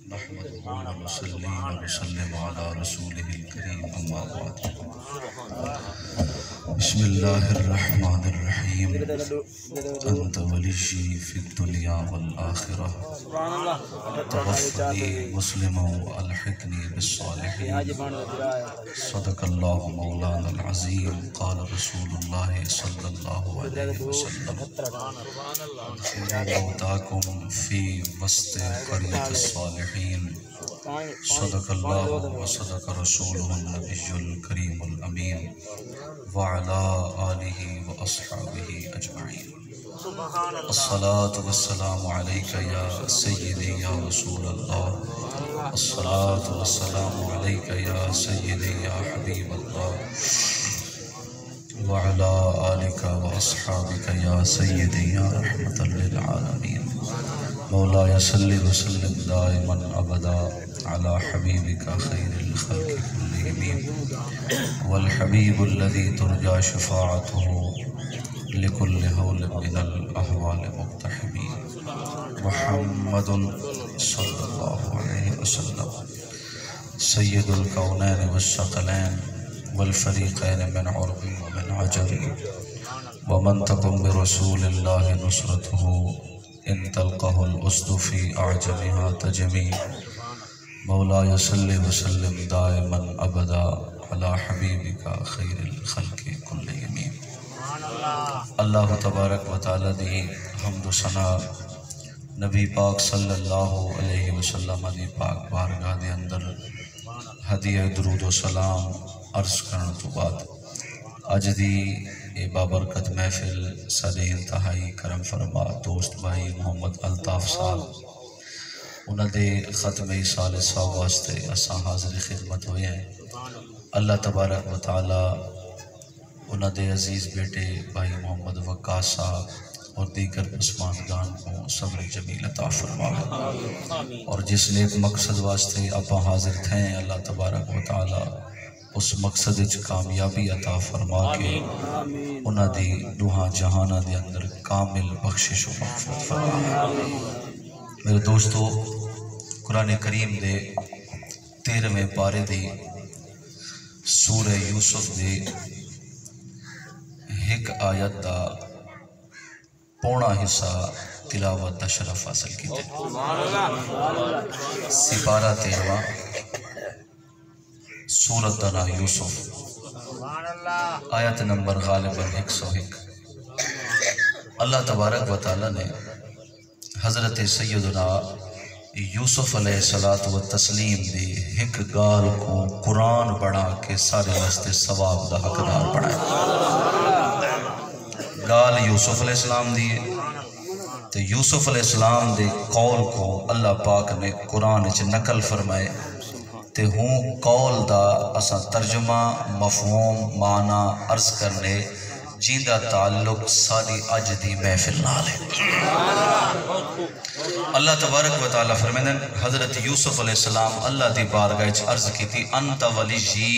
نحمده ونصلي ونسلم على رسوله الكريم أما بعد بسم الله الرحمن الرحيم أنت ولي في الدنيا والآخرة توفني مسلما وألحقني بالصالحين صدق الله مولانا العظيم قال رسول الله صلى الله عليه وسلم ادخلوا موتاكم في وسط قرية الصالحين صدق الله وصدق رسوله النبي الكريم الأمين وعلى آله وأصحابه أجمعين الصلاة والسلام عليك يا سيدي يا رسول الله الصلاة والسلام عليك يا سيدي يا حبيب الله وعلى آلك وأصحابك يا سيدي يا رحمة للعالمين مولاي صل وسلم دائما أبدا على حبيبك خير الخلق كلهم والحبيب الذي ترجى شفاعته لكل هول من الأهوال مقتحمين محمد صلى الله عليه وسلم سيد الكونين والثقلين والفريقين من عرب ومن عجم ومن تقم برسول الله نصرته إن تلقه الأسد في أعجمها تجمي مولاي صل وسلم دائما أبدا على حبيبك خير الخلق كلهم اللہ تبارک و تعالی دی حمد و ثنا نبی پاک صلی اللہ علیہ وسلم دی پاک بارگاہ دے اندر ہدیہ درود و سلام عرض کرن تو بعد اج دی اے بابرکت محفل سادے انتہائی کرم فرما دوست بھائی محمد الطاف صاحب انہاں دے ختم سال صاحب واسطے اساں حاضر خدمت ہوئے ہیں اللہ تبارک و تعالی انہاں دے عزیز بیٹے بھائی محمد وقاص صاحب اور دیگر پسماندگان کو صبر جمیل عطا فرمائے اور جس نیک مقصد واسطے اپا حاضر تھے اللہ تبارک و تعالی اس مقصد اچ کامیابی عطا فرما کے انہاں دی دوہاں جہانہ دے اندر کامل بخشش و مغفرت فرمائے میرے دوستو قرآن کریم دے 13ویں پارے دی سورہ یوسف دے ایک آیت دا پونا حصہ تلاوت دا شرف حاصل کیتے سپارہ 13واں سورت دا نام یوسف آیت نمبر غالباً 101 اللہ تبارک و تعالی نے حضرت سیدنا یوسف علیہ السلام دی ایک گال کو قرآن بنا کے سارے واسطے ثواب دا حقدار بنائے گال یوسف علیہ السلام دی تو یوسف علیہ السلام دے قول کو اللہ پاک نے قرآن وچ نقل فرمائے تے ہوں قول دا اساں ترجمہ مفہوم معنی عرض کرنے جیندہ تعلق ساری اج دی محفل نال ہے اللہ تبارک و تعالی فرمائے حضرت یوسف علیہ السلام اللہ دی بارگاہ وچ عرض کی تھی انت ولی جی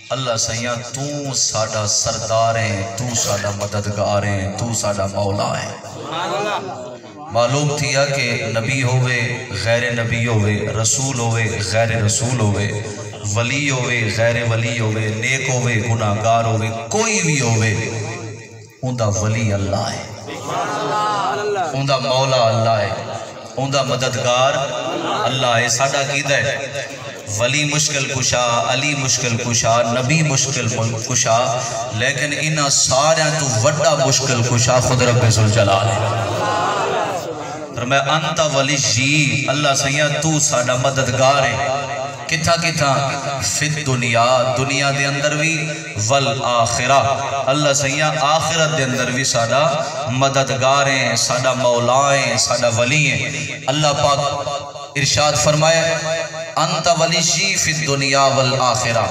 اللہ سیاں تو ساڈا سردار ہے تو ساڈا مددگار ہے تو ساڈا مولا ہے معلوم تھیا کہ نبی ہوئے غیر نبی ہوئے رسول ہوئے غیر رسول ہوئے ولی ہوئے غیر ولی ہوئے نیک ہوئے گناہگار ہوئے کوئی بھی ہوئے اندہ ولی اللہ ہے اندہ مولا اللہ ہے اندہ مددگار اللہ ہے ساڈا قیدہ ہے ولی مشکل کشا علی مشکل کشا نبی مشکل کشا لیکن انہاں سارے تو وڈا مشکل کشا خود رب ذوالجلال ہے فرمایا انت ولی جی اللہ سیاں تو ساڈا مددگار ہے کتھا کتھا فی الدنیا دنیا دے اندر بھی والآخرہ اللہ سیاں آخرت دے اندر بھی ساڈا مددگار ہیں ساڈا مولا ہیں ساڈا ولی ہیں اللہ پاک ارشاد فرمایا انت ولی جی فی الدنیا والآخرہ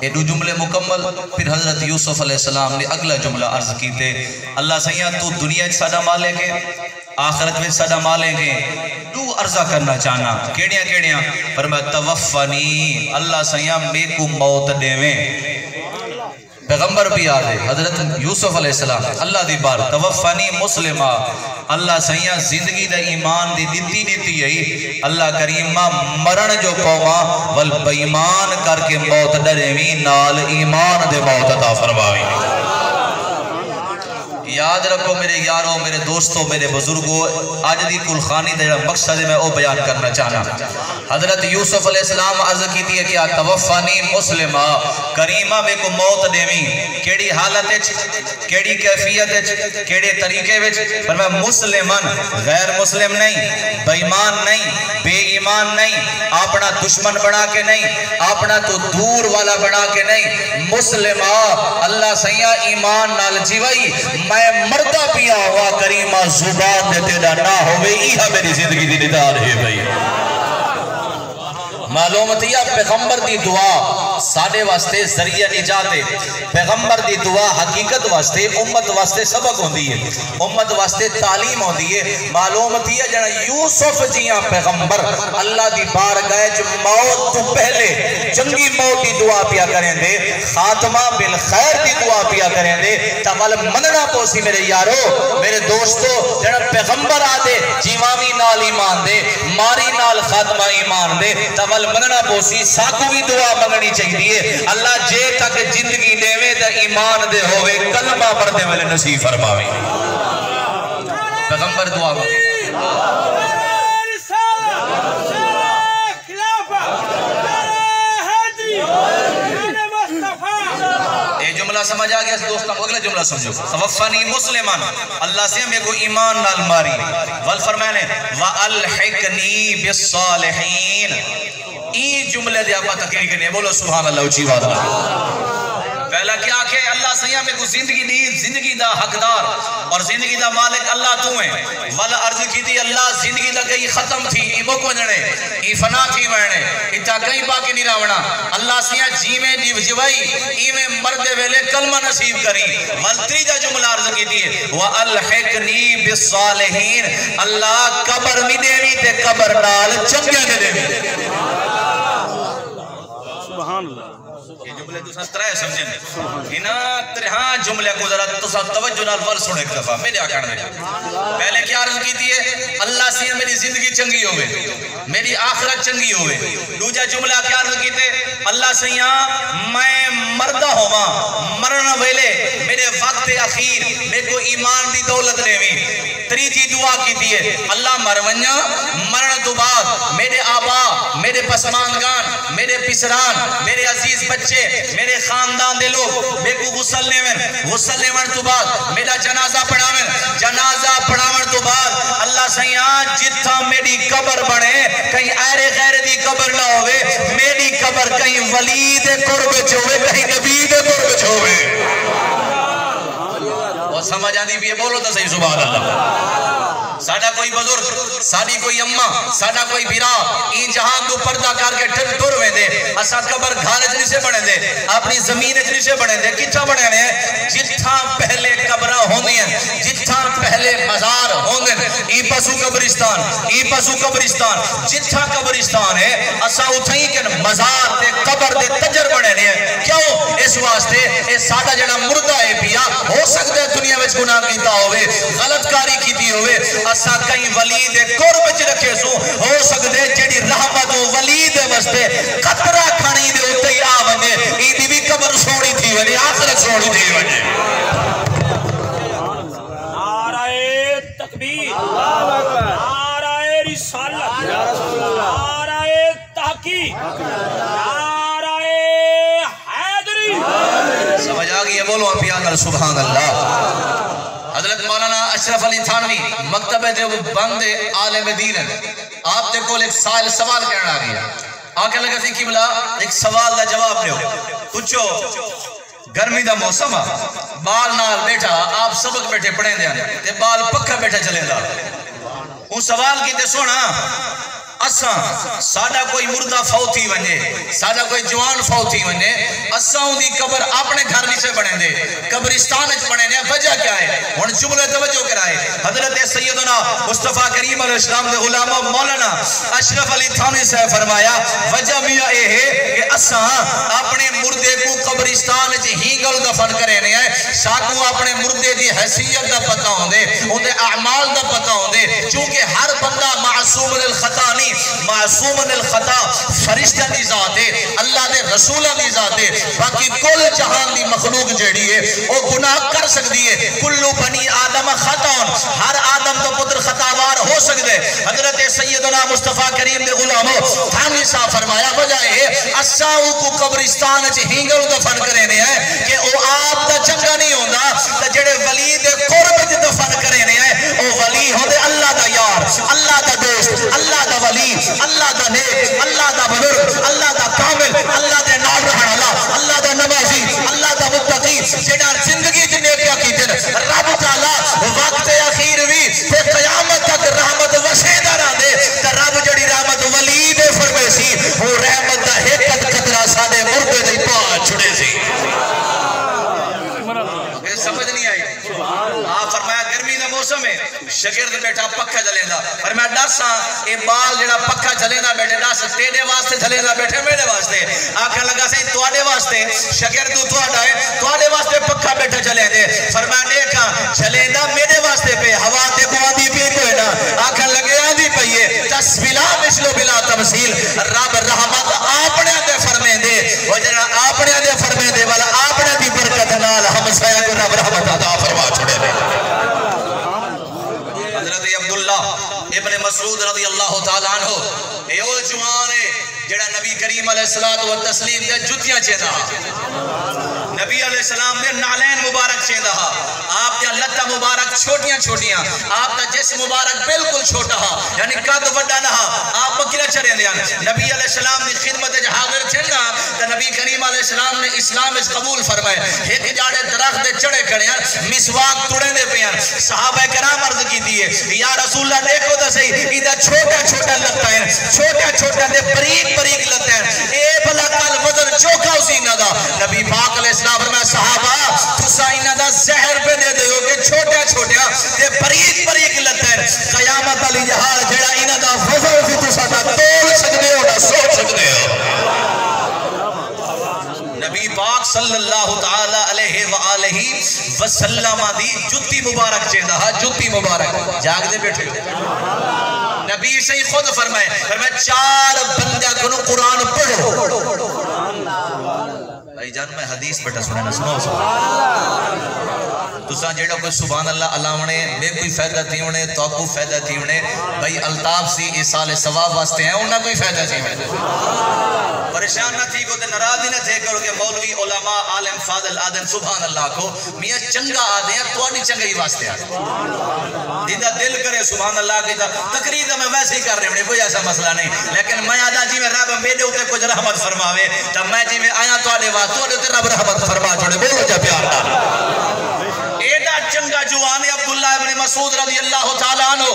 یہ دو جملے مکمل پھر حضرت یوسف علیہ السلام نے اگلا جملہ عرض کی تے اللہ سیاں تو دنیا ساڈا مالک ہے آخرت میں ساڈا مالک ہے دو عرضہ کرنا چاہنا کیڑیاں کیڑیاں فرمایا توفنی اللہ سیاں میں کو موت دے میں پیغمبر بھی آدھے حضرت یوسف علیہ السلام اللہ دی بار توفانی مسلمہ اللہ سیاں زندگی دا ایمان دی دیتی یہی اللہ کریمہ مرن جو قوما والبیمان کر کے موت ڈریوی نال ایمان دے موت عطا فرماوی یاد رکھو میرے یاروں میرے دوستوں میرے بزرگوں آج دی کل خانی دے مقصد میں او بیان کرنا چاہنا حضرت یوسف علیہ السلام عرض کی تھی کہ توفانی مسلمہ کریمہ میں کو موت دیویں کیڑی حالت کیڑی کیفیت کیڑے طریقے وچ پر میں مسلمن غیر مسلم نہیں بے ایمان نہیں بے ایمان نہیں اپنا دشمن بنا کے نہیں اپنا تو دور والا بنا کے نہیں مسلمہ اللہ سیاں ایمان نال جیوئی میں مردہ پیا ہوا کریمہ زبان دے تیرا نہ ہوئے ایہا میری زندگی دی ندار ہے بھئی معلومت یا پیغمبر دی دعا ساڑے واسطے ذریعہ نجاتے پیغمبر دی دعا حقیقت واسطے امت واسطے سبق ہوندی ہے امت واسطے تعلیم ہوندی ہے معلومت یا جنہ یوسف جیاں پیغمبر اللہ دی بارگاہ جو موت تو پہلے جنگی موت دی دعا پیا کریں دے خاتمہ بالخیر دی دعا پیا کریں دے تول مننا پوسی میرے یارو میرے دوستو جنہ پیغمبر آدے جیوامی نال ایمان دے ماری نال خاتمہ ایمان دے تول مننا پوسی ساکو بھی دعا منگنی چاہیے اللہ جے تک زندگی دیوے تا ایمان دے ہوئے کلمہ پڑھتے والے نصیب فرماوے پیغمبر دعا مانگے جملہ سمجھ آگیا دوستاں اگلا جملہ سمجھو توفانی مسلمان اللہ سے میں کو ایمان نال ماری والفرمانے وَأَلْحِقْنِي بِالصَّالِحِينَ این جملے دے آپ تقریر کرنے بولو سبحان اللہ اچھی بات پہلا کیا کہ اللہ سیاں میں کو زندگی دی زندگی دا حقدار اور زندگی دا مالک اللہ تو ہیں والا عرض کی تھی اللہ زندگی دا کئی ختم تھی ایمو کو جڑے ای فنا تھی ورنے اتھا کئی باقی نہیں راونا اللہ سیاں جی میں دیو جوائی ایمیں مردے ویلے کلمہ نصیب کری والتری دا جملہ عرض کی تھی وَأَلْحِقْنِي بِالصَّالِحِينَ اللہ قبر میں دیوی تے قبر نال چنگے دے دیوی سبحان اللہ یہ جملے تو ساتھ ترائے سمجھیں انہاں ترہاں جملے کو ذرا تو ساتھ توجہ نال ور سنے ایک دفعہ میرے آکھاڑ دے پہلے کیا عرض کی تھی ہے اللہ سے میری زندگی چنگی ہوئے میری آخرت چنگی ہوئے دوجہ جملہ کیا عرض کی تھی اللہ سے میں مردہ ہوا مرنا ویلے میرے وقت اخیر میں کو ایمان دی دولت لیویں تریجی دعا کی تھی ہے اللہ مرونیا مرن تو بعد میرے آبا میرے پسماندگان میرے پسران میرے عزیز بچے میرے خاندان دے لوگ میں کو غسل لیون تو بعد میرا جنازہ پڑھاون تو بعد اللہ سیاں جتھا میری قبر بنے کہیں ایرے غیر دی قبر نہ ہوئے میری قبر کہیں ولی دے قرب چھوئے کہیں نبی دے قرب چھوئے اور سمجھ آنی بھی ہے بولو تو صحیح سبحان اللہ ساڑھا کوئی بزرگ ساڑھی کوئی اممہ ساڑھا کوئی بھیرا این جہان کو پردہ کر کے ٹھر ہوئے دے اسا قبر گھار اجنی سے بڑھیں دے اپنی زمین اجنی سے بڑھیں دے کچھا بڑھیں دے جتھا پہلے قبرہ ہوندی ہیں جتھا پہلے مزار ہوندی ہیں ای پسو قبرستان جتھا قبرستان ہے اسا اتھائی کہ مزار دے قبر دے تجر بڑھیں دے کیوں اس واسطے اس سادہ جڑا مردہ ہے پیا ہو سکتا ہے دنیا میں گناہ کیتا ہوئے غلط کاری کیتی ہوئے اسا کہیں ولی دے قرب چ رکھے سو ہو سکتے جڑی رحمت و ولی دے واسطے قطرہ کھانی دے اتے ہی آ ونے ای دی بھی قبر سوڑی تھی ونے آخرت سوڑی تھی ونے نعرہ تکبیر نعرہ رسالت نعرہ تحقیق نعرہ حیدری سمجھ آگئی ہے بولو آپ یاد سبحان اللہ حضرت مولانا اشرف علی تھانوی مکتب جو بند عالم دین ہے آپ دے کول ایک سوال کرنا آگیا آکے لگا تھی کہ بلا ایک سوال دا جواب لیو پوچھو گرمی دا موسم بال نال بیٹھا آپ سبق بیٹھے پڑھیں دیا تے بال پکھا بیٹھا چلے دا وہ سوال کی تے سونا اساں ساڈا کوئی مردہ فوت ہی ونے ساڈا کوئی جوان فوت ہی ونے اساں دی قبر اپنے گھر نیچے بنے دے قبرستان وچ بنے نے وجہ کیا ہے ہن جملے توجہ کرائے حضرت سیدنا مصطفیٰ کریم علیہ السلام دے علماء مولانا اشرف علی تھانوی صاحب فرمایا وجہ میاں اے ہے کہ اساں اپنے مردے کو قبرستان وچ ہی گل دفن کرے نے ساکو اپنے مردے دی حیثیت دا پتہ ہوندے اون دے اعمال دا پتہ ہوندے چونکہ ہر بندہ معصوم الخطا نہیں معصوم الخطا فرشتہ دی ذات ہے اللہ دے رسولہ دی ذات ہے باقی کل جہان دی مخلوق جیڑی ہے وہ گناہ کر سکتی ہے کلو بنی آدم خطاون ہر آدم تو پتر خطاوار ہو سکتے حضرت سیدنا مصطفیٰ کریم دے غلاموں تھانوی صاحب فرمایا وجہ ہے اساؤ کو قبرستان چ ہینگل دفن کرے نے ہے کہ او آپ دا چنگا نہیں ہوندا تے جڑے ولی دے قرب وچ دفن کرے نے ہے او ولی ہوندے اللہ دا یار اللہ دا دوست اللہ دا ولی اللہ دا نیک اللہ دا بزرگ اللہ دا کامل اللہ دے نال رہن والا اللہ دا نمازی اللہ دا متقی جڑا زندگی وچ نیکیاں کیتے رب تعالی وقت اخیر وی تے قیامت تک رحمت وسیدا رہندے تے رب جڑی رحمت ولی دے فرمے سی او رحمت دا ایک قطرہ ساڈے مردے دی پا چھڑے سی سمجھ نہیں آئی آپ فرمایا گرمی دا موسم ہے شگرد بیٹھا پکھا جلیندا فرمایا ڈاسا اے بال جڑا پکھا جلیندا بیٹھے ڈاسا تیرے واسطے جلیندا بیٹھے میرے واسطے آکھن لگا سی تواڈے واسطے شگرد تواڈا ہے تواڈے واسطے پکھا بیٹھا جلیندے فرمایا دیکھا جلیندا میرے واسطے پہ ہوا تے کو آندی پی کوئی نہ آکھن لگے آندی پئیے تسبیلا مثلو بلا تمثیل رب رحمت اپنے دے فرمیندے او جڑا اپنے دے فرمیندے والا اپنے دی برکت نال ہم سایہ کو رب رحمت عطا فرما چھوڑے دے حضرت عبداللہ ابن مسعود رضی اللہ تعالیٰ عنہ اے او جوان ہے جڑا نبی کریم علیہ الصلوۃ والتسلیم دے جتیاں چیندا نبی علیہ السلام دے نالین مبارک چیندا آپ دے لتاں مبارک چھوٹیاں چھوٹیاں آپ دا جسم مبارک بالکل چھوٹا یعنی قد وڈا نہ آپ مکیلا چڑھے دے نبی علیہ السلام دی خدمت وچ حاضر تھے نا تے نبی کریم علیہ السلام نے اسلام وچ قبول فرمائے ایک جاڑے درخت دے چڑھے کھڑے مسواک توڑے دے پیاں صحابہ کرام عرض کیتی ہے یا رسول اللہ دیکھو تے صحیح ایدا چھوٹا چھوٹا لتا ہے چھوٹا چھوٹا تے باریک باریک لتا ہے اے بھلا کل وزن چوکا اسی نہ دا نبی پاک علیہ السلام فرمایا صحابہ تساں انہاں دا زہر پہ دے دیو کہ چھوٹا چھوٹا تے باریک باریک لتا ہے قیامت علی جہال جڑا انہاں دا وزن سی تساں دا تول سکدے ہو نہ سوچ سکدے ہو نبی پاک صلی اللہ تعالی علیہ وآلہ وسلم دی جتی مبارک چیندا جتی مبارک جاگ دے بیٹھے نبی سے خود فرمائے چار بندہ کنو قرآن پڑھو بھائی جان میں حدیث پڑھا سنانا سنو تساں جیڑا کوئی سبحان اللہ علاونے میں کوئی فائدہ تھی ہونے تو کو فائدہ تھی ہونے بھائی الطاف سی اصال ثواب واسطے ہیں انہاں کوئی فائدہ تھی ہونے پریشان نہ تھی کو تے ناراض نہ تھے کرو کہ مولوی علماء عالم فاضل آدم سبحان اللہ کو میاں چنگا آدے ہیں تو نہیں چنگا ہی واسطے آدے دیدہ دل کرے سبحان اللہ کی تقریر میں ویسے ہی کر رہے ہیں کوئی ایسا مسئلہ نہیں لیکن میں آدھا جی میں رب میرے ہوتے کچھ رحمت فرماوے تب میں جی میں آیا تو آلے واسطے ہوتے رب رحمت فرما چھوڑے بولو جا پیار نہ ایڈا چنگا جوان عبداللہ ابن مسعود رضی اللہ تعالیٰ عنہ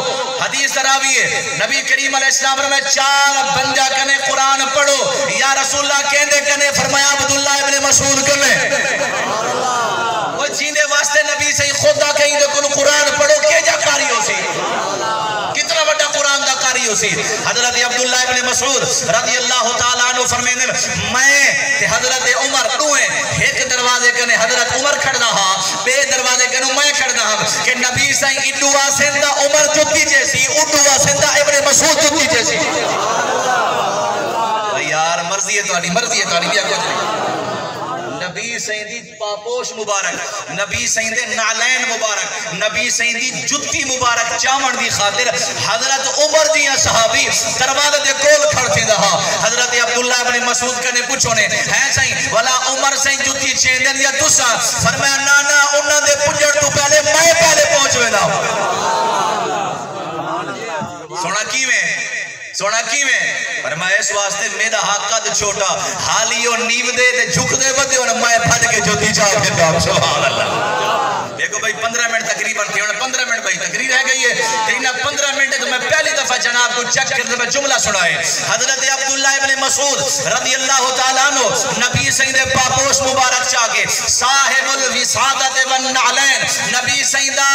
حدیث تراوی ہے نبی کریم علیہ السلام میں چار بندہ کنے قرآن پڑھو یا رسول اللہ کہنے کنے فرمایا عبداللہ ابن مسعود کنے وہ جینے واسطے نبی سے خدا کہیں دے کن قرآن پڑھو کہ جا کاری ہو سی کتنا بڑا قرآن دا کاری ہو سی حضرت عبداللہ ابن مسعود رضی اللہ تعالیٰ عنہ فرمینے میں تے حضرت عمر دوئے ایک دروازے کنے حضرت عمر کھڑ رہا بے دروازے کنے میں کھڑ رہا کہ نبی سے اڈو آسندہ عمر جتی جیسی اڈو آسندہ ابن مسعود جتی جیسی یار مرضی ہے توانی بیا کچھ نہیں نبی سیندی پاپوش مبارک نبی سیندے نالین مبارک نبی سیندی جتی مبارک چامن دی خاطر حضرت عمر دیاں صحابی دروازے دے کول کھڑتے رہا حضرت عبداللہ ابن مسعود کنے پوچھو نے ہے سائیں والا عمر سائیں جتی چیندن یا تسا فرمایا نانا انہاں دے پنجڑ تو پہلے میں پہلے پہنچ وینا سونا کی میں فرمایا اس واسطے میرا حق قد چھوٹا حالیوں نیو دے تے جھک دے ودے اور میں پھڑ کے جوتی چاہ کے دام سبحان اللہ دیکھو کو بھائی 15 منٹ تقریباً تھی 15 منٹ بھائی تقریر رہ گئی ہے لیکن 15 منٹ تو میں پہلی دفعہ جناب کو چیک کرتے میں جملہ سنائے حضرت عبداللہ ابن مسعود رضی اللہ تعالیٰ عنہ نبی سید پاپوش مبارک چاہے صاحب الوسادت والنعلین نبی سیدہ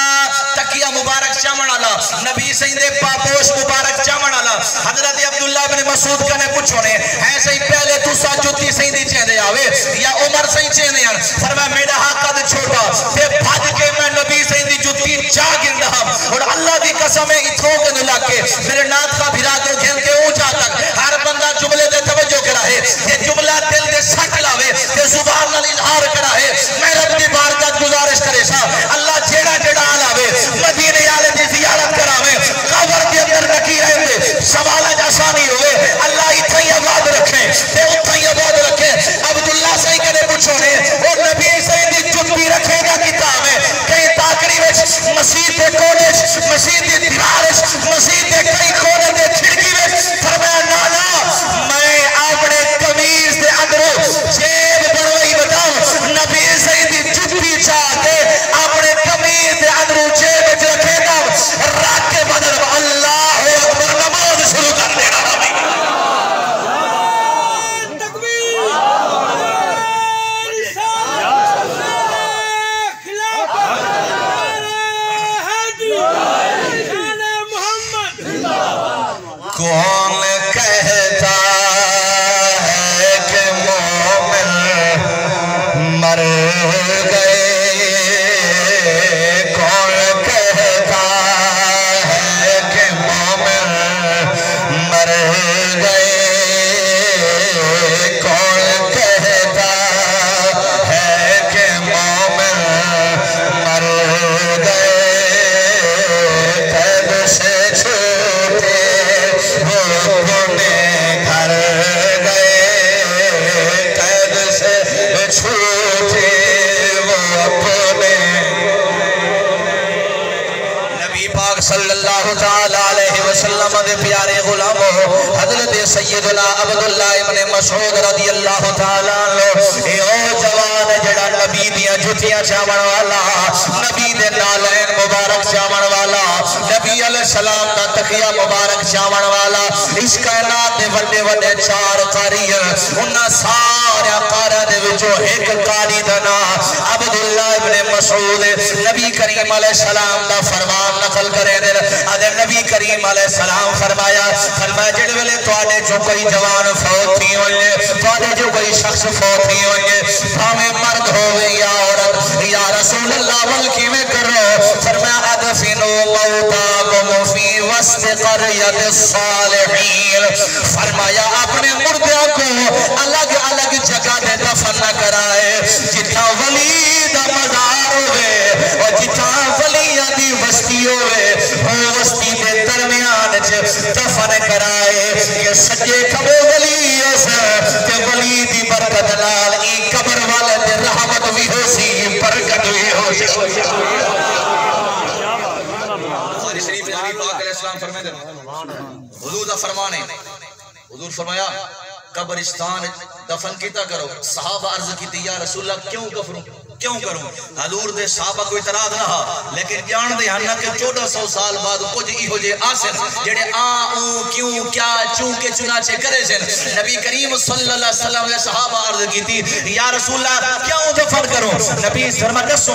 تکیہ مبارک چامن اللہ نبی سید پاپوش مبارک چامن اللہ حضرت عبداللہ ابن مسعود کنے پوچھو نے ایسے ہی پہلے تو سا جتی سیدی چیندے آوے یا عمر سہی چیندے آن فرمایا میرا ہاتھ قد چھوٹا تے بھاج کے میں نبی سیدی جتی چا گردا اور اللہ دی قسم ہے اتھوں کے نلا کے میرے نات کا بھرا کے گھن کے اونچا تک ہر بندہ جملے دے توجہ کرا ہے یہ جملہ دل دے سٹ لاوے تے زبان نال اظہار کرا ہے میں رب دی بارگاہ گزارش کرے سا اللہ جیڑا جیڑا آلاوے مدینے والے دی زیارت کراوے قبر کے اندر رکھی رہے سوال آسانی ہوئے اللہ اتھائی آباد رکھیں تے اتھائی آباد رکھیں عبداللہ صحیح کرے پوچھو نے اور نبی صحیح دی جتی رکھے گا کتاب ہے کئی تاکری وچ مسجد دے کونے مسجد دی دیوار مسجد دے کئی کونے دے کھڑکی وچ فرمایا نانا میں اپنے قمیض دے اندروں جیب بنوائی بتاؤں نبی صحیح دی جتی چاہ کے اپنے قمیض دے اندروں جیب وچ رکھے گا رکھ کے بدر اللہ اکبر نماز شروع کر دینا کون کہتا ہے کہ مومن مر گئے کون کہتا ہے کہ مومن مر گئے کون کہتا ہے کہ مومن مر گئے قید سے چھوٹے وہ اپنے گھر گئے قید سے چھوٹے وہ اپنے نبی پاک صلی اللہ تعالیٰ علیہ وسلم دے پیارے غلاموں حضرت سیدنا عبداللہ ابن مسعود رضی اللہ تعالیٰ عنہ اے او جوان جڑا نبی دیاں جتیاں چاون والا نبی دے نالین مبارک چاون والا نبی علیہ السلام دا تقیہ مبارک چاون والا اس کائنات دے وڈے وڈے چار قاری انہاں سارے قارا دے وچوں ایک قاری دا نام عبداللہ ابن مسعود نبی کریم علیہ السلام دا فرمان نقل کرے دے ادھر نبی کریم علیہ السلام فرمایا جڑے ویلے تواڈے جو کوئی جوان فوت تھی ہوئے تواڈے جو کوئی شخص فوت تھی ہوئے بھاویں مرد ہوئے یا عورت یا رسول اللہ ول کیویں کرو فرمایا ادفنوا موتاکم فی وسط قریۃ الصالحین فرمایا اپنے مردوں کو الگ الگ جگہ دے دفن نہ کرائے جتھا ولی دا مزار ہوئے اور جتھا ولیاں دی بستی ہوئے وہ بستی دے درمیان دفن کرائے یہ سجے کبو ولی کہ ولی دی برکت نال ای قبر والے دے رحمت بھی ہو سی برکت بھی ہو سی بخاری شریف نبی پاک علیہ السلام فرمائے حضور دا فرمانے حضور فرمایا قبرستان دفن کیتا کرو صحابہ عرض کی یا رسول اللہ کیوں کروں حضور دے صحابہ کو اعتراض نہ لیکن جان دے ہن کہ 1400 سال بعد کچھ ایہو جے آسن جڑے کیوں کیا چونکہ چنانچہ کرے سن نبی کریم صلی اللہ علیہ وسلم نے صحابہ عرض کی یا رسول اللہ کیوں دفن کروں نبی فرمایا دسو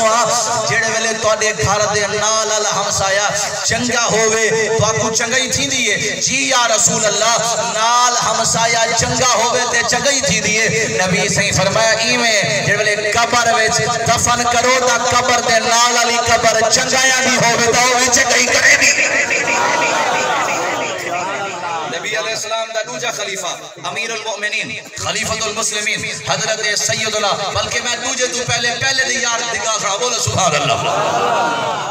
جڑے ویلے تواڈے گھر دے نال ال ہمسایا چنگا ہووے تواکو چنگائی تھیندی ہے جی یا رسول اللہ نال ہمسایا چنگا ہووے تے چنگائی تھیندی ہے نبی صحیح فرمایا ایویں جڑے ویلے قبر وچ دفن کرو تا قبر دے نال علی قبر چنگایا نہیں ہووے تا او وچ کہیں کرے نہیں نبی علیہ السلام دا دوجا خلیفہ امیر المؤمنین خلیفۃ المسلمین حضرت سیدنا بلکہ میں دوجے تو پہلے دی یار دگا کھڑا بولو سبحان اللہ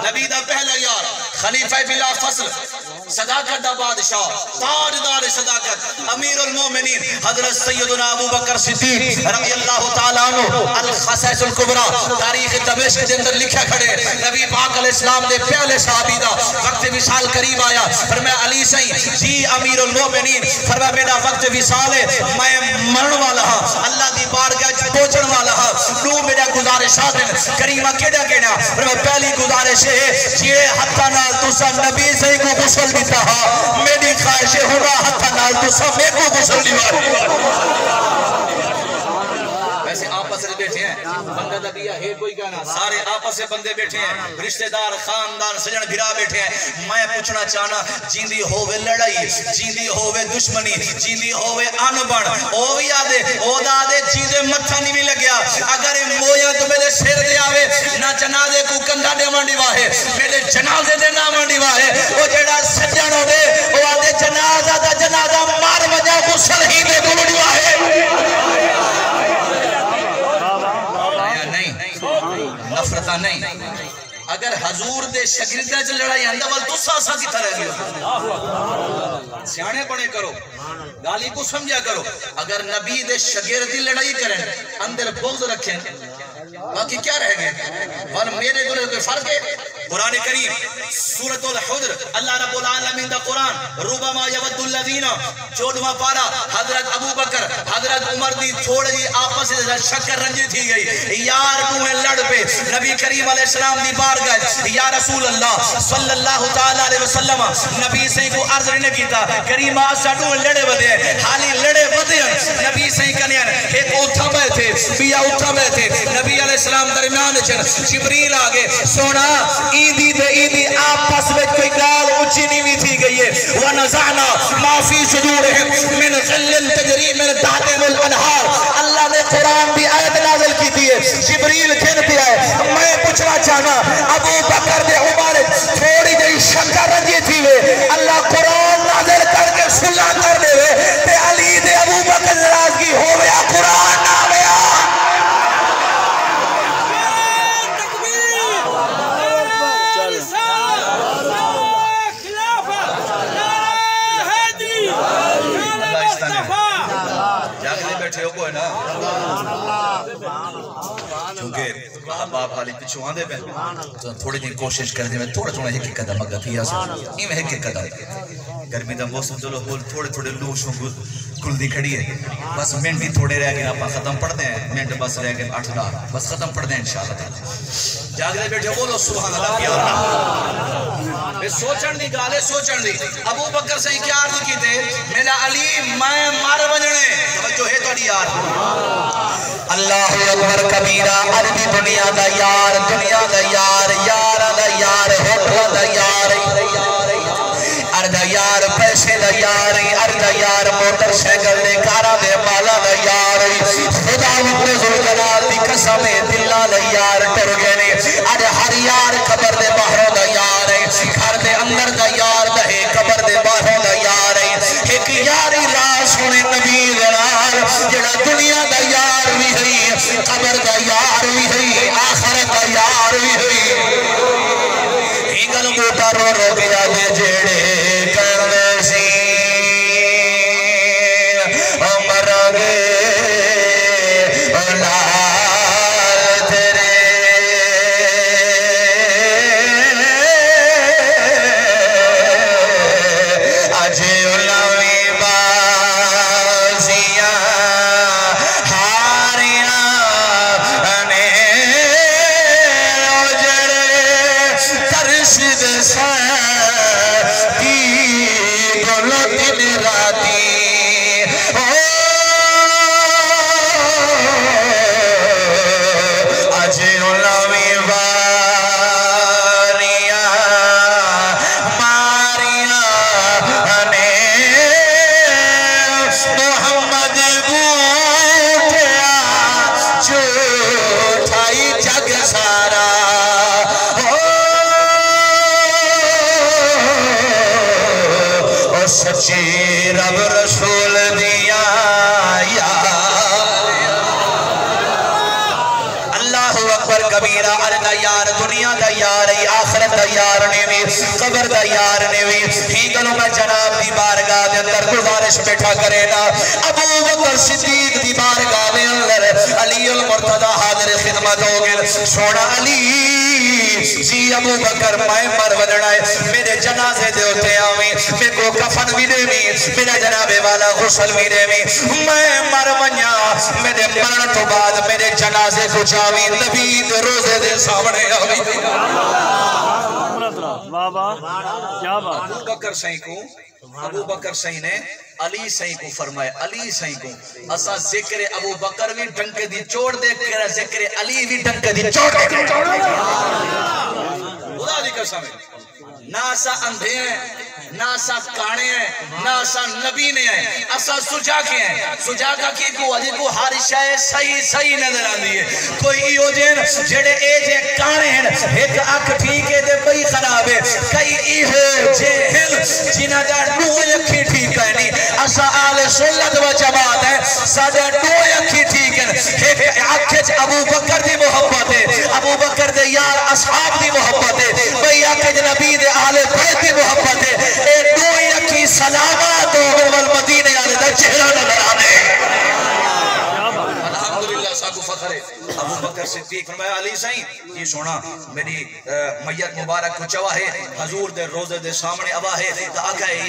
نبی دا پہلا یار خلیفہ بلا فصل صداقت دا بادشاہ تاجدار صداقت امیر المومنین حضرت سیدنا ابو بکر صدیق رضی اللہ تعالیٰ عنہ الخصائص الکبریٰ تاریخ دمشق کے اندر لکھا کھڑے نبی پاک علیہ السلام دے پہلے صحابی دا وقت وصال قریب آیا فرمایا علی سائیں جی امیر المومنین فرمایا میرا وقت وصال ہے میں مرن والا ہاں اللہ دی بارگاہ پہنچن والا ہاں نو میرا گزارشات ہیں کریمہ کیڑا کیڑا فرمایا پہلی گزارش ہے جیڑے ہتھا نال تسا نبی سائیں کو غسل دیتا ہاں میری خواہش ہونا ہتھا نال تسا میں کو غسل دیوا ویسے آپس سے بیٹھے ہیں بندہ دبیا ہے کوئی کہنا سارے آپس سے بندے بیٹھے ہیں رشتہ دار خاندان سجن بھرا بیٹھے ہیں میں پوچھنا چاہنا جیندی ہووے لڑائی جیندی ہووے دشمنی جیندی ہووے انبن او بھی آدھے او دادے جیندے متھا نہیں بھی لگیا اگر مویا تو میرے سیر دے آوے نہ جنازے کو کندھا دے منڈی واہے میرے جنازے دے نہ منڈی واہے او جیڑا سجن ہو دے او آدھے جنازہ دا جنازہ مار مجا غسل ہی دے بلڈی واہے نفرتہ نہیں اگر حضور دے شگردہ چل لڑائی اندول تو ساسا کی طرح گیا سیانے پڑھے کرو گالی کو سمجھا کرو اگر نبی دے شگردی لڑائی کریں اندر بغض رکھیں باقی کیا رہ گئے اور میرے دلے کوئی فرق ہے قرآن کریم سورۃ الحجر اللہ رب العالمین دا قرآن ربما یود الذین 14واں پارہ حضرت ابو بکر حضرت عمر دی تھوڑی جی آپس سے شکر رنجی تھی گئی یار کوہیں لڑ پہ نبی کریم علیہ السلام دی بارگاہ یا رسول اللہ صلی اللہ تعالیٰ علیہ وسلم نبی سے کو عرض نہیں کیتا کریم آساڑوں لڑے ودے حالی لڑے ودے نبی سے کنیان ایک اتھا میں تھے بیا اتھا میں تھے نبی علیہ السلام درمیان چن جبریل آگے سونا ایدی دے ایدی آپس میں کوئی گال اچھی نہیں تھی گئی ہے وَنَزَعْنَا مَا فِي صُدُورِهِمْ مِنْ غِلٍّ تَجْرِي مِنْ تَحْتِهِمُ الْأَنْهَارِ اللہ نے قرآن بھی آیت نازل کی تھی ہے جبریل کھن پہ آئے میں پوچھنا چاہنا ابو بکر دے عمر تھوڑی جئی شکر رنجی تھی ہے اللہ قرآن نازل کر کے صلح کر دے تے علی دے ابو بکر ناراضگی ہویا قرآن نہ ہویا کیونکہ باپ والی پچھو آندے پہ تھوڑی دن کوشش کر دے میں تھوڑا تھوڑا ایک قدم اگا تھی آسا یہ میں ایک قدم گرمی دا موسم چلو تھوڑے تھوڑے لوشوں کل دی کھڑی ہے بس منٹ ہی تھوڑے رہ گئے آپ ختم پڑھ دیں منٹ بس رہ گئے 8 بس ختم پڑھ دیں انشاءاللہ جاگلے بیٹھے بولو سبحان اللہ کیا اللہ سوچن دی گالے سوچن دی ابو بکر سے کیا عرض کی تھے میرا علی میں مار بجنے توجہ ہے توڑی یار اللہ اکبر کبیرہ عربی دنیا دا یار دنیا دا یار یار دا یار ہوتلا دا یار اردا یار پیسے دا یار اردا یار موٹر سائیکل دے کارا دے مالا دا یار خدا مکنے ذوالجلال دی قسم دلہ دا یار ٹر گئے ارے ہر یار قبر دے باہروں دا یار گھر دے اندر دا یار دہے قبر دے باہروں دا یار ایک یاری لاش ہونے نبی دلال جڑا دنیا دا یار بھی ہے قبر دا یار بھی ہے آخرت دا یار بھی ہے ایگل موٹا رو رو گیا دے جیڑے کر دے سی عمر گے اولاد تیرے اجھے علمی بازیاں ہاریاں انے اجڑے ترشد ساتھی گلو دن راتی اجھے علمی باریاں ماریاں انے محمد بوٹیا جھوٹائی جگ سارا سچی رب رسول دیا اللہ اکبر کبیرہ اردا یار دنیا دا یار آخرت کفن دا یار نے بھی قبر دا یار نے بھی ہی گلوں میں جناب دی بارگاہ دے اندر گزارش بیٹھا کرے نا ابو بکر صدیق دی بارگاہ دے اندر علی المرتضی حاضر خدمت ہو گئے سونا علی جی ابو بکر میں مر ودنا ہے میرے جنازے دے ہوتے آویں میں کو کفن بھی دے بھی میرا جناب والا غسل بھی دے بھی میں مر ونیا میرے مرن تو بعد میرے جنازے کو جاویں نبی دے روزے دے سامنے آویں بابا کیا بات ابو بکر صحیح کو ابو بکر صحیح نے علی صحیح کو فرمائے علی صحیح کو اسا ذکر ابو بکر بھی ڈنک دی چوڑ دے کر ذکر علی بھی ڈنک دی چوڑ دے خدا دی قسم نہ اسا اندھے ہیں نہ اسا کانے ہیں نہ اسا نبی نے ہیں اسا سجا کے ہیں سجا کا کی کو علی کو ہر شے صحیح نظر آندی ہے کوئی ایو جن جڑے اے جے کانے ہیں ایک اکھ ٹھیک ہے تے بئی خراب ہے کئی ایو جہل جنہاں دا نو اکھی ٹھیک ہے نہیں اسا آل سنت و جماعت ہے ساڈا نو اکھی ٹھیک ہے ایک اکھ وچ ابو بکر دی محبت ہے ابو بکر دے یار اصحاب دی محبت ہے بئی اکھ نبی دے اہل بیت دی محبت ہے اے دو اکھی سلامات ہو والمدینے والے دا چہرہ نظر آنے الحمدللہ ساکو فخر ہے ابو بکر صدیق فرمایا علی صحیح یہ سونا میری میت مبارک کو چوا ہے حضور دے روزے دے سامنے ابا ہے تو آگا ہے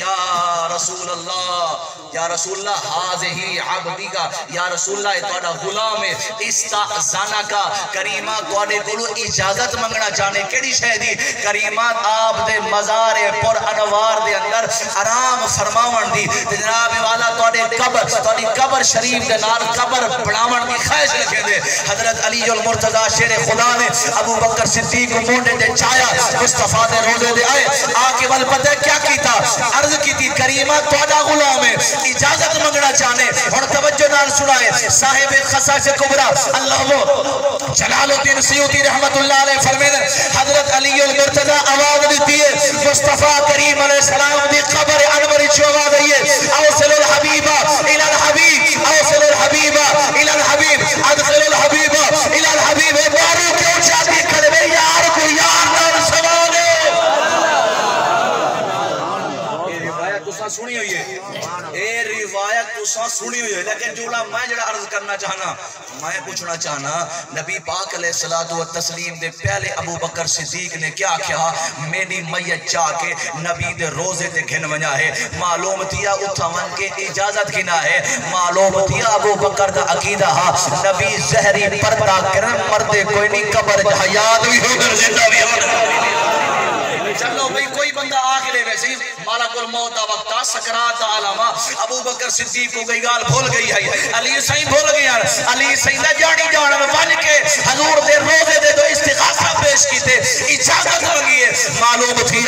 یا رسول اللہ حاضی عبدی کا یا رسول اللہ توڑا غلام استعزانہ کا کریمہ توڑے کلو اجازت منگنا چاہنے کیڑی شہدی کریمہ آپ دے مزار پر انوار دے اندر حرام فرماون دی جناب والا توڑی قبر شریف دے نال قبر بڑھاون دی خواہش رکھے دے حضرت علی المرتضی شیر خدا نے ابو بکر صدیق کو مونڈے دے چایا مصطفیٰ دے روزے دے آئے آکے وال پتہ کیا کیتا عرض کی تھی کریمہ توڑا غلام ہے اجازت منگنا چاہنے اور توجہ نال سنائے صاحب خصائص کبرا اللہ وہ جلال الدین سیوطی رحمت اللہ علیہ فرمیدن حضرت علی المرتضی آواز دیتی ہے مصطفیٰ کریم علیہ السلام دی قبر انوری چوبا دیئے اوصل الحبیبہ الى الحبیب اوصل الحبیبہ الى الحبیب ادخل الحبیبہ الى الحبیب بارو کیوں چاہتی کھڑے یار کو یار نام سوانے یہ روایت تسا سنی ہوئی ہے اے روایت تسا سنی ہوئی ہے لیکن جوڑا میں جڑا عرض کرنا چاہنا میں پوچھنا چاہنا نبی پاک علیہ الصلوۃ والتسلیم دے پہلے ابو بکر صدیق نے کیا کہا میری میت چاہ کے نبی دے روزے تے گھن ونجا ہے معلوم تھیا اتھا ون کے اجازت گھنا ہے معلوم تھیا ابو بکر دا عقیدہ ہا نبی زہری پردہ کرن مردے کوئی نہیں قبر حیات بھی ہو کر زندہ بھی ہو چلو بھئی کوئی بندہ آخرے ویسے ہی مالک الموت وقتا سکرات علامہ ابو بکر صدیق کو گئی گال بھول گئی ہے علی صحیح بھول گئی ہے علی صحیح نہ جاڑی جاڑا میں بن کے حضور دے روزے دے تو استغاثہ پیش کی تھے اجازت منگی ہے معلوم تھی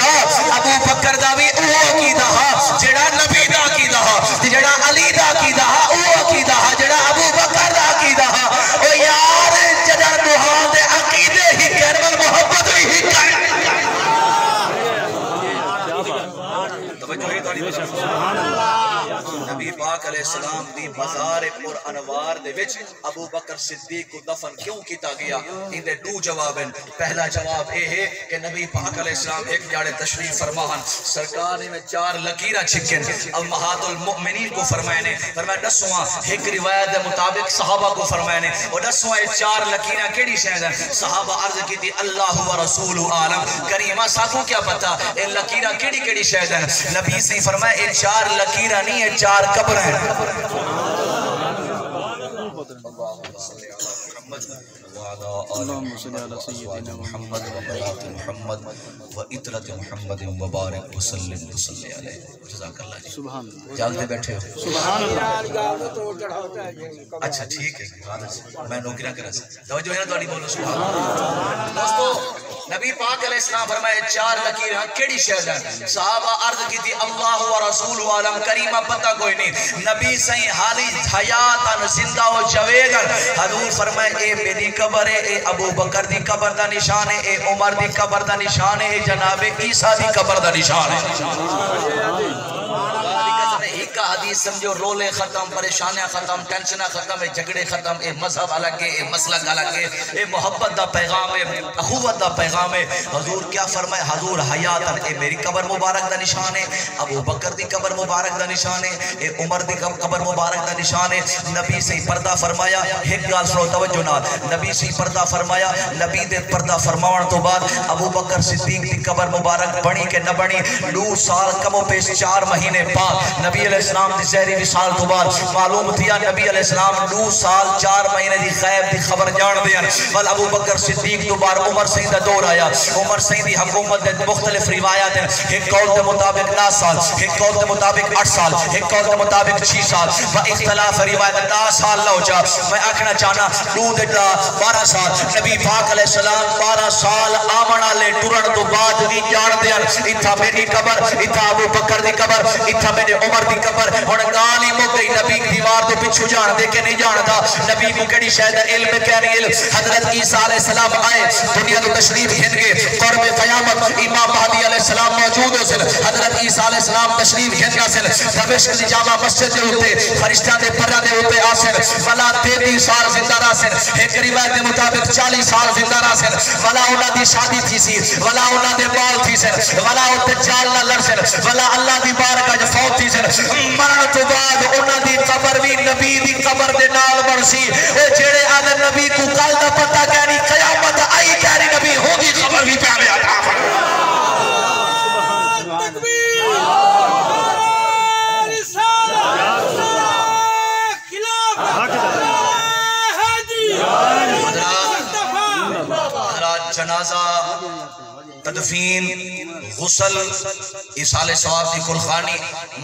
ابو بکر دا بھی او عقیدہ ہا جڑا نبی دا عقیدہ ہا جڑا علی دا عقیدہ ہا او عقیدہ ہا جڑا ابو بکر دا عقیدہ ہا او یار جڑا دوہاں دے عقیدے ہی کہر محبت ہی کہر نبی پاک علیہ السلام دی مزار پر انوار دے وچ ابو بکر صدیق کو دفن کیوں کیتا گیا ان دے دو جواب ہیں پہلا جواب اے ہے کہ نبی پاک علیہ السلام ایک جاڑے تشریف فرمان سرکار نے میں 4 لکیرہ چھکن امہات المؤمنین کو فرمائے نے فرمایا دسواں ایک روایت دے مطابق صحابہ کو فرمائے نے اور دسواں 4 لکیرہ کیڑی شہد ہیں صحابہ عرض کی تھی اللہ و رسول عالم کریمہ ساکھوں کیا پتا اے لکیرہ کیڑی شہد ہیں نبی سے فرمایا اے 4 لکیرہ نہیں ہے 4 قبر ہیں اللهم صل على سيدنا محمد وبارك محمد وعطرة محمد وبارك وسلم وصلی علیہ جزاک اللہ جی سبحان اللہ جلدی بیٹھے ہو سبحان اللہ اچھا ٹھیک ہے میں نوکری نہ کرا سکتا توجہ ہے نا تہاڈی بولو سبحان اللہ دوستو نبی پاک علیہ السلام فرمائے 4 لکیراں کیڑی شے ہیں صحابہ عرض کی تھی اللہ و رسول عالم کریمہ پتہ کوئی نہیں نبی صحیح حالی حیاتاً زندہ و جویدن حضور فرمائے اے میری قبر ہے اے ابو بکر دی قبر دا نشان ہے اے عمر دی قبر دا نشان ہے اے جناب عیسیٰ دی قبر دا نشان ہے ایک کا حدیث سمجھو رولے ختم، پریشانیاں ختم، ٹینشنہ ختم، جھگڑے ختم، اے مذہب الگ ہے، اے مسلک الگ ہے، اے محبت دا پیغام ہے، اخوت دا پیغام ہے۔ حضور کیا فرمائے؟ حضور حیاتاً اے میری قبر مبارک دا نشان ہے، ابو بکر دی قبر مبارک دا نشان ہے، اے عمر دی قبر مبارک دا نشان ہے۔ نبی سے پردہ فرمایا، ایک گال سنو توجہ نال، نبی سے پردہ فرمایا، نبی دے پردہ فرماون تو بعد ابو بکر صدیق دی قبر مبارک بنی کہ نہ بنی، 9 سال کم و پیش 4 مہینے بعد نبی علیہ السلام دی زہری وصال تو بعد معلوم تھیا نبی علیہ السلام 9 سال 4 مہینے دی غیب دی خبر جان دیا۔ بل ابو بکر صدیق تو بعد عمر سید دا دور آیا، عمر سید دی حکومت دے مختلف روایات ہیں، ایک قول دے مطابق 9 سال، ایک قول دے مطابق 8 سال، ایک قول دے مطابق 6 سال، و اختلاف روایت 10 سال نہ ہو جا۔ میں آکھنا چاہنا 12 سال نبی پاک علیہ السلام 12 سال آمنہ لے ٹرن تو بعد بھی جان دیا، اتھا میری قبر، اتھا ابو بکر دی قبر، اتھا میرے عمر دی قبر، اور گالی مو گئی نبی دیوار تو پچھو جان دے کے نہیں جانتا، نبی کو کڑی شاید علم کہنی علم۔ حضرت عیسیٰ علیہ السلام آئے دنیا تو تشریف ہنگے، قرب قیامت امام مہدی علیہ السلام موجود ہو سن، حضرت عیسیٰ علیہ السلام تشریف ہنگا سن، دمشق دی جامع مسجد دے ہوتے فرشتہ دے پرہ دے ہوتے آسن، ولا 33 سال زندہ رہ سن، ایک روایت دے مطابق 40 سال زندہ رہ سن، ولا انہاں دی شادی تھی سی، ولا انہاں دے بال تھی سن، ولا او دجال نہ لڑ سن، ولا اللہ دی بارگاہ جو فوت تھی سن۔ مرن تو بعد انہاں دی قبر بھی نبی دی قبر دے نال بن سی، اے جڑے آدھے نبی کو کل دا پتہ کہنی قیامت آئی کہنی نبی ہو دی قبر بھی پیارے آتا۔ جنازہ، تدفین، غسل، ایصال ثواب دی کلخانی،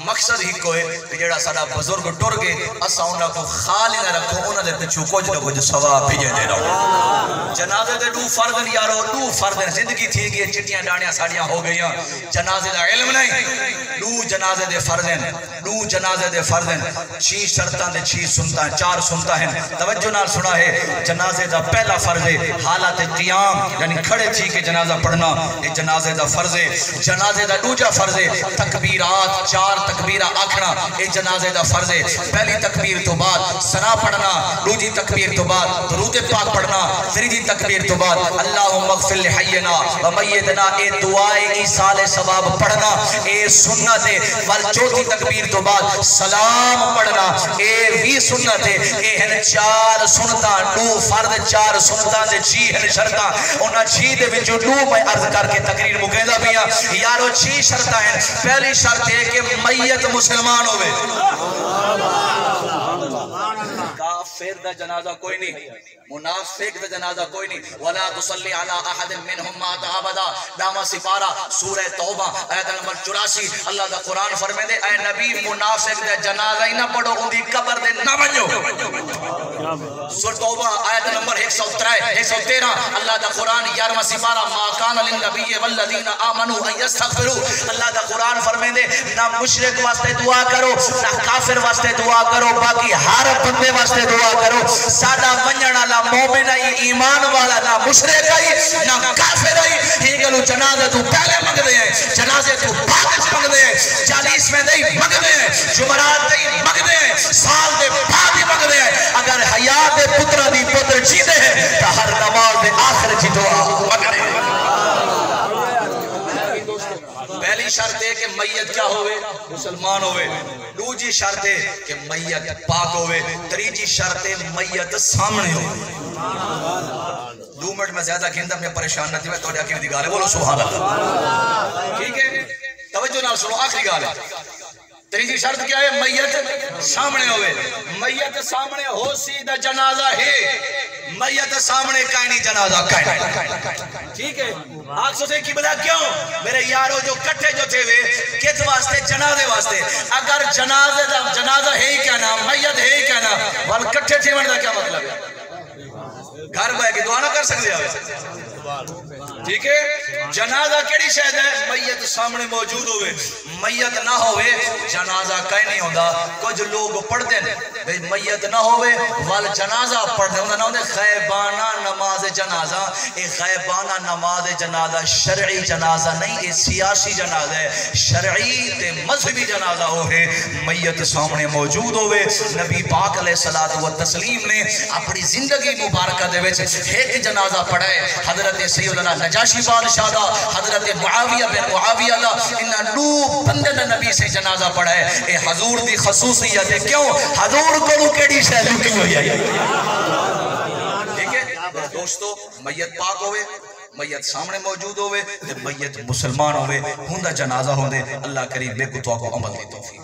مقصد ہی کوئی کہ جڑا ساڑا بزرگ ٹر گئے اسا انہاں کو خالی نہ رکھو، انہاں دے پچھو کچھ نہ کچھ ثواب بھیجے دے رہو۔ جنازے دے 2 فرد یارو، 2 فرد زندگی تھی گئی، چٹیاں ڈانیاں ساڑیاں ہو گئیاں، جنازے دا علم نہیں، 2 جنازے دے فرد ہیں، 2 جنازے دے فرد ہیں، 6 شرطاں دے 6 سنتا ہیں، 4 سنتا ہیں۔ توجہ نال سنا ہے، جنازے دا پہلا فرض ہے حالات قیام، یعنی کھڑے تھی کہ جنازہ پڑھنا، یہ جنازے دا فرض ہے۔ جنازے دا دوجا فرض ہے تکبیرات، 4 تکبیرہ آکھنا، یہ جنازے دا فرض ہے۔ پہلی تکبیر تو بعد ثنا پڑھنا، دوجی تکبیر تو بعد درود پاک پڑھنا، تیسری تکبیر تو بعد اللہم اغفر لحینا و میتنا، اے دعائے ایصال ثواب پڑھنا، اے سنت ہے۔ ول چوتھی تکبیر تو بعد سلام پڑھنا، اے بھی سنت ہے۔ اے ہیں 4 سنتاں، 2 فرض 4 سنتاں دے 6 ہیں شرطاں، انہاں 6 دے وچوں 2 میں عرض کر کے تقریر مکیدہ بھی ہیں۔ یارو 6 شرطاں ہیں، پہلی شرط ہے کہ میت مسلمان ہوئے، کافر دا جنازہ کوئی نہیں، منافق دا جنازہ کوئی نہیں۔ وَلَا تُصَلِّ عَلَىٰ أَحَدٍ مِّنْهُمْ مَاتَ أَبَدًا، 10واں سپارہ سورہ توبہ آیت نمبر 84۔ اللہ دا قرآن فرمائے دے اے نبی منافق دا جنازہ ہی نہ پڑھو، ان دی قبر دے نہ بنجو۔ سورہ توبہ آیت نمبر 113۔ اللہ دا قرآن 11واں سپارہ مَا كَانَ لِلنَّبِيِّ وَالَّذِينَ آمَنُوا أَن يَسْتَغْفِرُوا، اللہ دا قرآن فرمائے دے نہ مشرک واسطے دعا کرو، نہ کافر واسطے دعا کرو، باقی ہر بندے واسطے دعا کرو۔ ساڈا ونجن والا مومن ہے، ایمان والا، نہ مشرک ہے نہ کافر ہے، یہ گلو جنازے تو پہلے منگدے ہیں، جنازے تو بعد منگدے ہیں، 40 میں دے منگدے ہیں، جمعرات دے منگدے ہیں، سال دے بعد منگدے ہیں۔ اگر حیات دے پترہ دی پتر جیدے ہیں تو ہر نماز دے آخر جی دعا منگدے ہیں۔ پہلی شرط ہے کہ میت کیا ہوئے؟ مسلمان ہوئے۔ دوجی شرط ہے کہ میت پاک ہوئے۔ تیسری شرط ہے میت سامنے ہوئے۔ 2 منٹ میں زیادہ کھیندا میں پریشان نہ تھی، میں توڑے آخری دی گالے بولو سبحان اللہ، ٹھیک ہے؟ توجہ نال سنو، آخری گالے۔ تیسری شرط کیا ہے؟ میت سامنے ہوئے۔ میت سامنے ہو سیدھا جنازہ ہے، میت سامنے کائنی جنازہ کائنی، ٹھیک ہے؟ آگ سوچے کی بلا کیوں؟ میرے یارو جو کٹھے جو تھے وے کس واسطے؟ جنازے واسطے۔ اگر جنازہ ہے ہی کہنا، میت ہے ہی کہنا، وال کٹھے تھے ورنہ کیا مطلب ہے؟ گھر بہ کے دعا نہ کر سکتے آوے ٹھیک ہے جنازہ کیڑی شاید ہے میت سامنے موجود ہوئے میت نہ ہوئے جنازہ کہیں نہیں ہوندہ کچھ لوگ پڑھ دیں بھئی میت نہ ہوئے وال جنازہ پڑھ دیں نہ ہوندے غیبانہ نماز جنازہ ایک غیبانہ نماز جنازہ شرعی جنازہ نہیں یہ سیاسی جنازہ ہے شرعی تے مذہبی جنازہ ہوئے میت سامنے موجود ہوئے نبی پاک علیہ السلام نے اپنی زندگی مبارکہ دے وچ ایک جنازہ پڑھائے حضرت سیدنا نجاشی بادشاہ دا حضرت معاویہ بن معاویہ دا انہاں نو بندے نے نبی سے جنازہ پڑھائے اے حضور دی خصوصیت ہے کیوں حضور کو کیڑی شے لکی ہوئی ہے ٹھیک ہے دوستو میت پاک ہوئے میت سامنے موجود ہوئے میت مسلمان ہوئے ہندہ جنازہ ہوندے اللہ کریم بے کو تو عمل دی توفیق